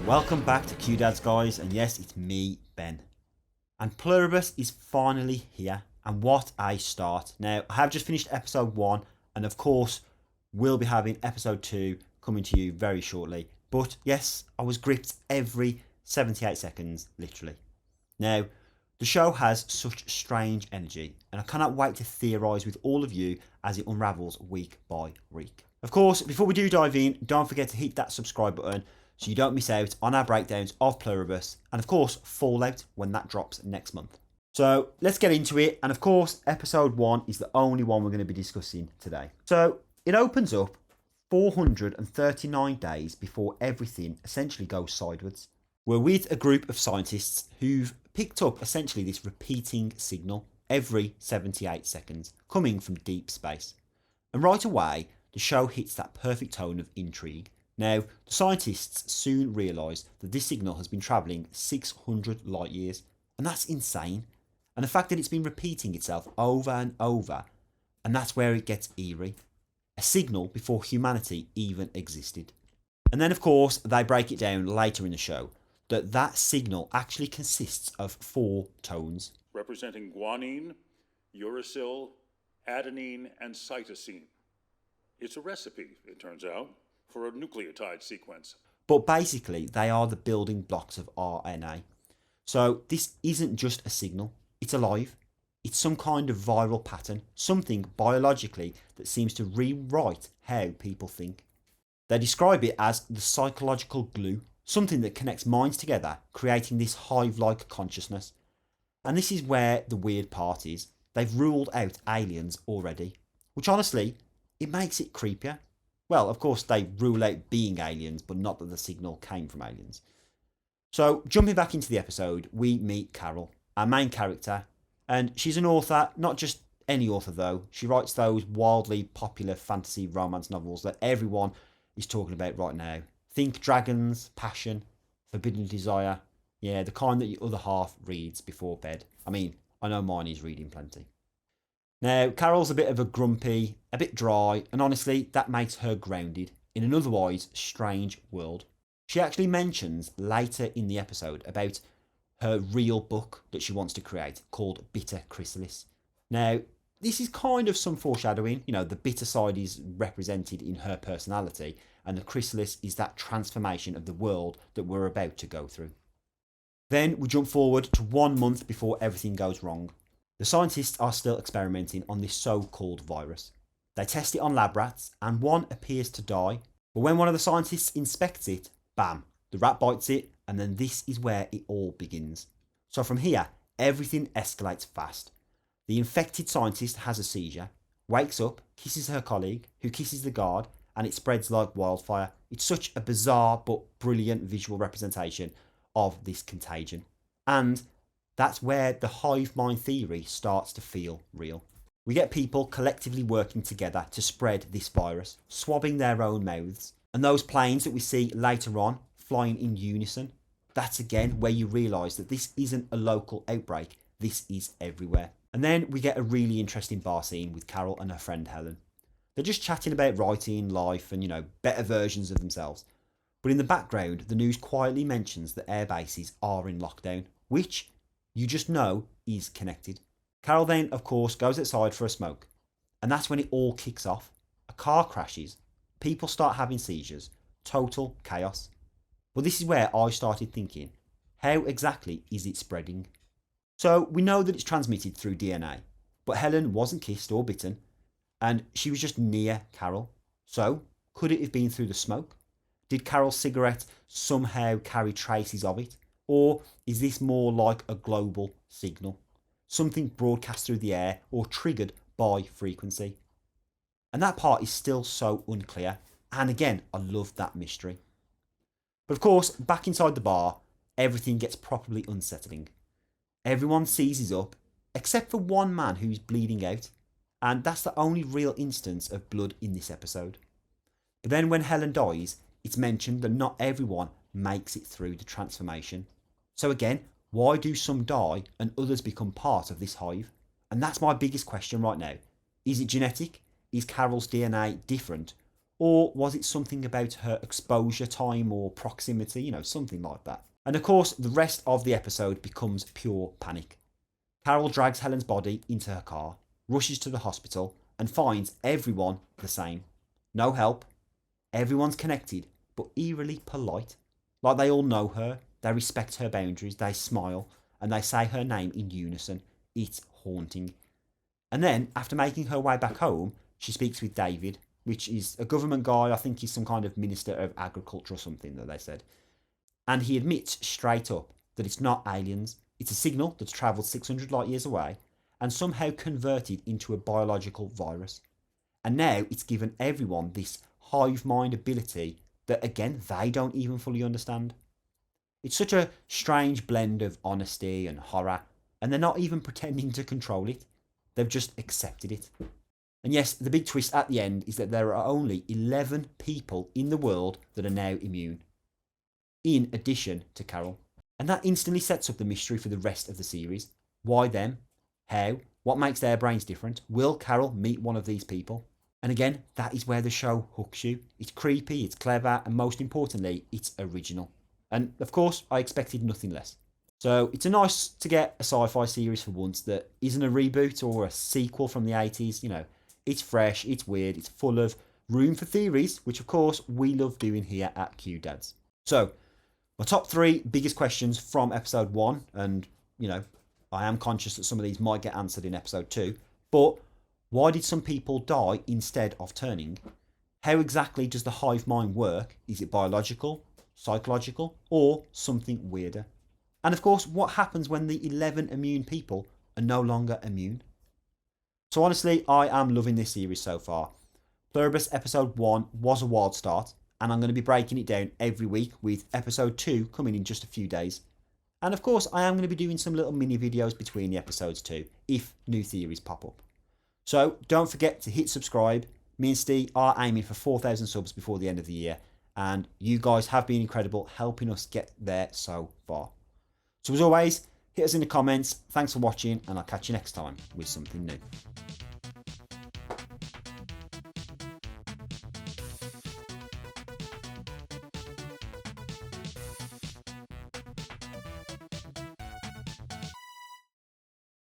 Welcome back to Q-Dads, guys, and yes, it's me, Ben. And Pluribus is finally here, and what a start. Now, I have just finished episode 1, and of course, we'll be having episode 2 coming to you very shortly. But yes, I was gripped every 78 seconds, literally. Now, the show has such strange energy, and I cannot wait to theorise with all of you as it unravels week by week. Of course, before we do dive in, don't forget to hit that subscribe button so you don't miss out on our breakdowns of Pluribus, and of course Fallout when that drops next month. So let's get into it, and of course episode 1 is the only one we're going to be discussing today. So it opens up 439 days before everything essentially goes sideways. We're with a group of scientists who've picked up essentially this repeating signal every 78 seconds coming from deep space. And right away, the show hits that perfect tone of intrigue. Now, the scientists soon realise that this signal has been travelling 600 light years, and that's insane. And the fact that it's been repeating itself over and over, and that's where it gets eerie. A signal before humanity even existed. And then, of course, they break it down later in the show that signal actually consists of 4 tones. Representing guanine, uracil, adenine, and cytosine. It's a recipe, it turns out, for a nucleotide sequence. But basically, they are the building blocks of RNA. So this isn't just a signal, it's alive. It's some kind of viral pattern, something biologically that seems to rewrite how people think. They describe it as the psychological glue, something that connects minds together, creating this hive-like consciousness. And this is where the weird part is. They've ruled out aliens already, which honestly, it makes it creepier. Well, of course, they rule out being aliens, but not that the signal came from aliens. So, jumping back into the episode, we meet Carol, our main character, and she's an author, not just any author though. She writes those wildly popular fantasy romance novels that everyone is talking about right now. Think dragons, passion, forbidden desire. Yeah, the kind that your other half reads before bed. I mean, I know mine is reading plenty. Now, Carol's a bit of a grumpy, a bit dry, and honestly, that makes her grounded in an otherwise strange world. She actually mentions later in the episode about her real book that she wants to create called Bitter Chrysalis. Now, this is kind of some foreshadowing. You know, the bitter side is represented in her personality, and the chrysalis is that transformation of the world that we're about to go through. Then we jump forward to 1 month before everything goes wrong. The scientists are still experimenting on this so-called virus. They test it on lab rats, and one appears to die. But when one of the scientists inspects it, bam, the rat bites it, and then this is where it all begins. So from here, everything escalates fast. The infected scientist has a seizure, wakes up, kisses her colleague, who kisses the guard, and it spreads like wildfire. It's such a bizarre but brilliant visual representation of this contagion. And that's where the hive mind theory starts to feel real. We get people collectively working together to spread this virus, swabbing their own mouths. And those planes that we see later on, flying in unison, that's again where you realise that this isn't a local outbreak, this is everywhere. And then we get a really interesting bar scene with Carol and her friend Helen. They're just chatting about writing, life, and better versions of themselves. But in the background, the news quietly mentions that air bases are in lockdown, which you just know is connected. Carol then, of course, goes outside for a smoke. And that's when it all kicks off. A car crashes, people start having seizures, total chaos. But this is where I started thinking, how exactly is it spreading? So we know that it's transmitted through DNA, but Helen wasn't kissed or bitten, and she was just near Carol. So could it have been through the smoke? Did Carol's cigarette somehow carry traces of it? Or is this more like a global signal? Something broadcast through the air or triggered by frequency? And that part is still so unclear. And again, I love that mystery. But of course, back inside the bar, everything gets properly unsettling. Everyone seizes up, except for one man who's bleeding out. And that's the only real instance of blood in this episode. But then when Helen dies, it's mentioned that not everyone makes it through the transformation. So again, why do some die and others become part of this hive? And that's my biggest question right now. Is it genetic? Is Carol's DNA different? Or was it something about her exposure time or proximity, something like that. And of course, the rest of the episode becomes pure panic. Carol drags Helen's body into her car, rushes to the hospital, and finds everyone the same. No help. Everyone's connected, but eerily polite. Like they all know her, they respect her boundaries, they smile, and they say her name in unison. It's haunting. And then, after making her way back home, she speaks with David, which is a government guy. I think he's some kind of Minister of Agriculture or something that they said. And he admits straight up that it's not aliens. It's a signal that's travelled 600 light years away and somehow converted into a biological virus. And now it's given everyone this hive mind ability that, again, they don't even fully understand. It's such a strange blend of honesty and horror, and they're not even pretending to control it. They've just accepted it. And yes, the big twist at the end is that there are only 11 people in the world that are now immune, in addition to Carol. And that instantly sets up the mystery for the rest of the series. Why them? How? What makes their brains different? Will Carol meet one of these people? And again, that is where the show hooks you. It's creepy, it's clever, and most importantly, it's original. And of course, I expected nothing less. So it's nice to get a sci-fi series for once that isn't a reboot or a sequel from the 80s. It's fresh, it's weird, it's full of room for theories, which of course we love doing here at Q Dads. So, my top 3 biggest questions from episode 1, and I am conscious that some of these might get answered in episode 2, but why did some people die instead of turning? How exactly does the hive mind work? Is it biological, psychological, or something weirder? And of course, what happens when the 11 immune people are no longer immune? So honestly, I am loving this series so far. Pluribus episode 1 was a wild start, and I'm going to be breaking it down every week with episode 2 coming in just a few days. And of course, I am going to be doing some little mini videos between the episodes too, if new theories pop up. So don't forget to hit subscribe. Me and Steve are aiming for 4,000 subs before the end of the year, and you guys have been incredible helping us get there so far. So as always, hit us in the comments. Thanks for watching, and I'll catch you next time with something new.